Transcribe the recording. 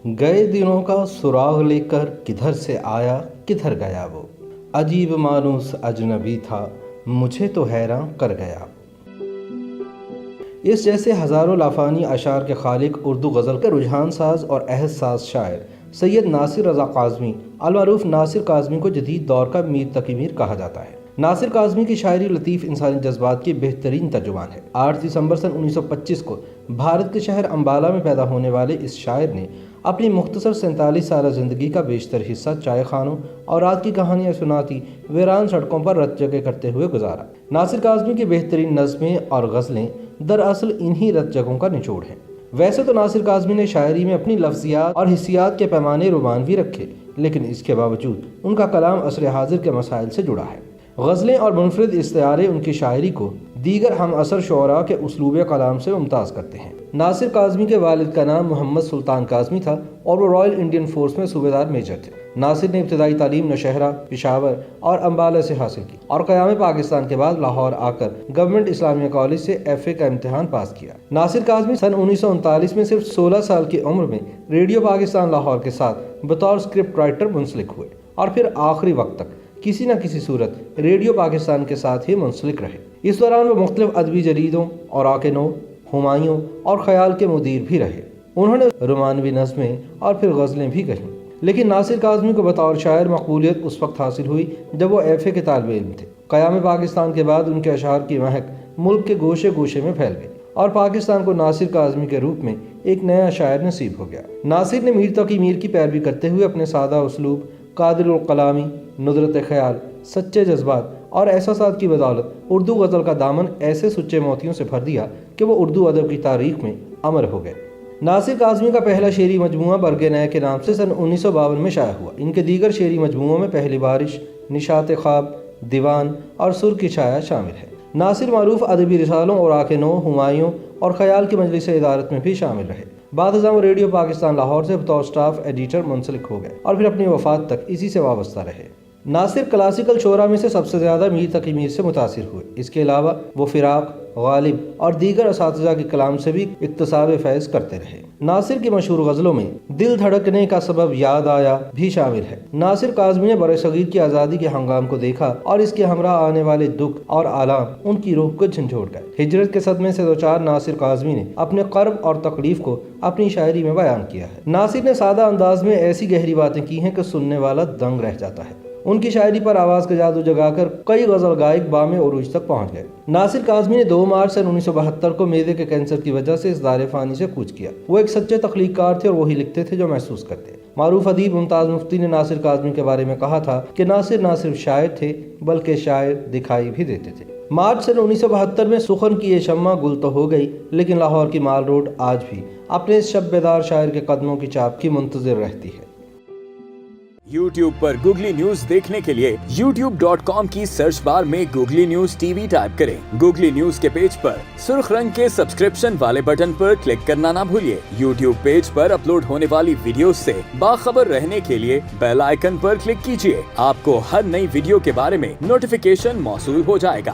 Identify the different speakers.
Speaker 1: گئے دنوں کا سراغ لے کر کدھر سے آیا کدھر گیا وہ، عجیب مانوس اجنبی تھا مجھے تو حیران کر گیا۔ اس جیسے ہزاروں لافانی اشعار کے خالق اردو غزل کے رجحان ساز اور عہد ساز شاعر سید ناصر رضا کاظمی المعروف ناصر کاظمی کو جدید دور کا میر تقی میر کہا جاتا ہے۔ ناصر کاظمی کی شاعری لطیف انسانی جذبات کی بہترین ترجمان ہے۔ 8 دسمبر سن 1925 کو بھارت کے شہر امبالہ میں پیدا ہونے والے اس شاعر نے اپنی مختصر 47 سالہ زندگی کا بیشتر حصہ چائے خانوں اور رات کی کہانیاں سناتی ویران سڑکوں پر رت جگہ کرتے ہوئے گزارا۔ ناصر کاظمی کی بہترین نظمیں اور غزلیں دراصل انہی رت جگہوں کا نچوڑ ہیں۔ ویسے تو ناصر کاظمی نے شاعری میں اپنی لفظیات اور حسیات کے پیمانے رومانوی رکھے، لیکن اس کے باوجود ان کا کلام عصر حاضر کے مسائل سے جڑا ہے۔ غزلیں اور منفرد استعارے ان کی شاعری کو دیگر ہم عصر شعراء کے اسلوب کلام سے ممتاز کرتے ہیں۔ ناصر کاظمی کے والد کا نام محمد سلطان کاظمی تھا اور وہ رائل انڈین فورس میں صوبیدار میجر تھے۔ ناصر نے ابتدائی تعلیم نوشہرہ، پشاور اور امبالہ سے حاصل کی اور قیام پاکستان کے بعد لاہور آ کر گورنمنٹ اسلامیہ کالج سے FA کا امتحان پاس کیا۔ ناصر کاظمی سن 1939 میں صرف 16 سال کی عمر میں ریڈیو پاکستان لاہور کے ساتھ بطور اسکرپٹ رائٹر منسلک ہوئے اور پھر آخری وقت تک کسی نہ کسی صورت ریڈیو پاکستان کے ساتھ ہی منسلک رہے۔ اس دوران وہ مختلف ادبی جریدوں اوراق نو، ہمایوں اور خیال کے مدیر بھی رہے۔ انہوں نے رومانوی نظمیں اور پھر غزلیں بھی کہیں، لیکن ناصر کاظمی کو بطور شاعر مقبولیت اس وقت حاصل ہوئی جب وہ FA کے طالب علم تھے۔ قیام پاکستان کے بعد ان کے اشعار کی مہک ملک کے گوشے گوشے میں پھیل گئی اور پاکستان کو ناصر کاظمی کے روپ میں ایک نیا شاعر نصیب ہو گیا۔ ناصر نے میر تقی میر کی پیروی کرتے ہوئے اپنے سادہ اسلوب، قادر الکلامی، ندرت خیال، سچے جذبات اور احساسات کی بدولت اردو غزل کا دامن ایسے سچے موتیوں سے بھر دیا کہ وہ اردو ادب کی تاریخ میں امر ہو گئے۔ ناصر کاظمی کا پہلا شعری مجموعہ برگ نئے کے نام سے سن 1952 میں شائع ہوا۔ ان کے دیگر شعری مجموعوں میں پہلی بارش، نشاط خواب، دیوان اور سر کی چھایا شامل ہے۔ ناصر معروف ادبی رسالوں اوراق نو، ہمایوں اور خیال کی مجلس ادارت میں بھی شامل رہے۔ بعد ازاں وہ ریڈیو پاکستان لاہور سے بطور سٹاف ایڈیٹر منسلک ہو گئے اور پھر اپنی وفات تک اسی سے وابستہ رہے۔ ناصر کلاسیکل شعراء میں سے سب سے زیادہ میر تقی میر سے متاثر ہوئے۔ اس کے علاوہ وہ فراق، غالب اور دیگر اساتذہ کے کلام سے بھی اکتساب فیض کرتے رہے۔ ناصر کی مشہور غزلوں میں دل دھڑکنے کا سبب یاد آیا بھی شامل ہے۔ ناصر کاظمی نے برصغیر کی آزادی کے ہنگام کو دیکھا اور اس کے ہمراہ آنے والے دکھ اور آلام ان کی روح کو جھنجھوڑ گئے۔ ہجرت کے صدمے سے دوچار ناصر کاظمی نے اپنے کرب اور تکلیف کو اپنی شاعری میں بیان کیا ہے۔ ناصر نے سادہ انداز میں ایسی گہری باتیں کی ہیں کہ سننے والا دنگ رہ جاتا ہے۔ ان کی شاعری پر آواز کا جادو جگا کر کئی غزل گائک بام عروج تک پہنچ گئے۔ ناصر کاظمی نے 2 مارچ سن 1972 کو معدے کے کینسر کی وجہ سے اس دار فانی سے کوچ کیا۔ وہ ایک سچے تخلیق کار تھے اور وہی لکھتے تھے جو محسوس کرتے۔ معروف ادیب ممتاز مفتی نے ناصر کاظمی کے بارے میں کہا تھا کہ ناصر نہ صرف شاعر تھے بلکہ شاعر دکھائی بھی دیتے تھے۔ مارچ سن 1972 میں سخن کی یہ شمع گل تو ہو گئی، لیکن لاہور کی مال روڈ آج بھی اپنے اس شب بیدار شاعر کے قدموں کی چاپ کی منتظر رہتی ہے۔
Speaker 2: YouTube پر گوگلی نیوز دیکھنے کے لیے youtube.com کی سرچ بار میں گوگلی نیوز TV ٹائپ کریں۔ گوگلی نیوز کے پیج پر سرخ رنگ کے سبسکرپشن والے بٹن پر کلک کرنا نہ بھولیے۔ YouTube پیج پر اپلوڈ ہونے والی ویڈیوز سے باخبر رہنے کے لیے بیل آئیکن پر کلک کیجیے۔ آپ کو ہر نئی ویڈیو کے بارے میں نوٹیفیکیشن موصول ہو جائے گا۔